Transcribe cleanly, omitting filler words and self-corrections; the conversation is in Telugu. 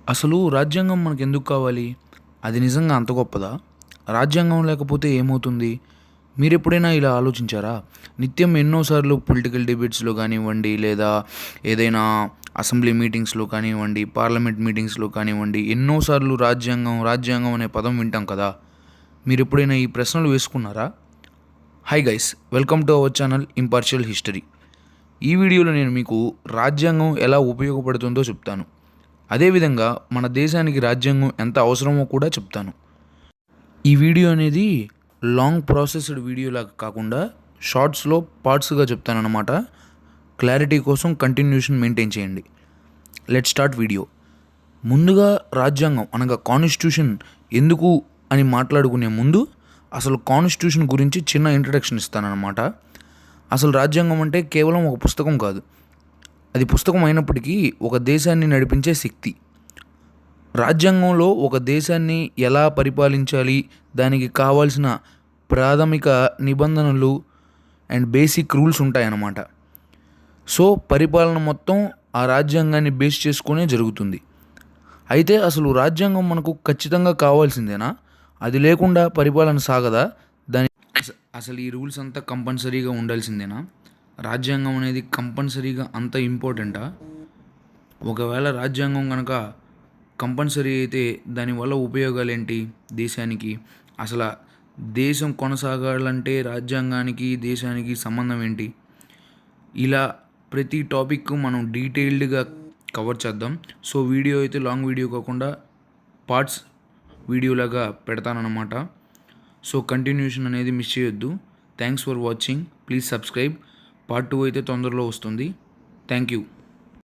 అసలు రాజ్యాంగం మనకెందుకు కావాలి? అది నిజంగా అంత గొప్పదా? రాజ్యాంగం లేకపోతే ఏమవుతుంది? మీరెప్పుడైనా ఇలా ఆలోచించారా? నిత్యం ఎన్నోసార్లు పొలిటికల్ డిబేట్స్‌లో గానివ్వండి, లేదా ఏదైనా అసెంబ్లీ మీటింగ్స్‌లో కానివ్వండి, పార్లమెంట్ మీటింగ్స్‌లో కానివ్వండి, ఎన్నోసార్లు రాజ్యాంగం, రాజ్యాంగం అనే పదం వింటాం కదా! మీరెప్పుడైనా ఈ ప్రశ్నలు వేసుకున్నారా? Hi guys! Welcome to our channel impartial history. ఈ వీడియోలో నేను మీకు రాజ్యాంగం ఎలా ఉపయోగపడుతుందో చెప్తాను. అదేవిధంగా మన దేశానికి రాజ్యాంగం ఎంత అవసరమో కూడా చెప్తాను. ఈ వీడియో అనేది లాంగ్ ప్రాసెస్డ్ వీడియోలాగా కాకుండా షార్ట్స్లో పార్ట్స్గా చెప్తానన్నమాట. క్లారిటీ కోసం కంటిన్యూషన్ మెయింటైన్ చేయండి. Let start video. ముందుగా రాజ్యాంగం అనగా కాన్స్టిట్యూషన్ ఎందుకు అని మాట్లాడుకునే ముందు అసలు కాన్స్టిట్యూషన్ గురించి చిన్న ఇంట్రడక్షన్ ఇస్తానన్నమాట. అసలు రాజ్యాంగం అంటే కేవలం ఒక పుస్తకం కాదు. అది పుస్తకం అయినప్పటికీ ఒక దేశాన్ని నడిపించే శక్తి. రాజ్యాంగంలో ఒక దేశాన్ని ఎలా పరిపాలించాలి, దానికి కావాల్సిన ప్రాథమిక నిబంధనలు అండ్ బేసిక్ రూల్స్ ఉంటాయన్నమాట. సో పరిపాలన మొత్తం ఆ రాజ్యాంగాన్ని బేస్ చేసుకునే జరుగుతుంది. అయితే అసలు రాజ్యాంగం మనకు ఖచ్చితంగా కావాల్సిందేనా? అది లేకుండా పరిపాలన సాగదా? దాని అసలు ఈ రూల్స్ అంతా కంపల్సరీగా ఉండాల్సిందేనా? రాజ్యాంగం అనేది కంపల్సరీగా అంత ఇంపార్టెంటా? ఒకవేళ రాజ్యాంగం కనుక కంపల్సరీ అయితే దానివల్ల ఉపయోగాలు ఏంటి దేశానికి? అసలు దేశం కొనసాగాలంటే రాజ్యాంగానికి దేశానికి సంబంధం ఏంటి? ఇలా ప్రతి టాపిక్ మనం డీటెయిల్డ్గా కవర్ చేద్దాం. సో వీడియో అయితే లాంగ్ వీడియో కాకుండా పార్ట్స్ వీడియోలాగా పెడతానన్నమాట. సో కంటిన్యూషన్ అనేది మిస్ చేయొద్దు. Thanks for watching. Please subscribe. Part 2 అయితే తొందరలో వస్తుంది. Thank you.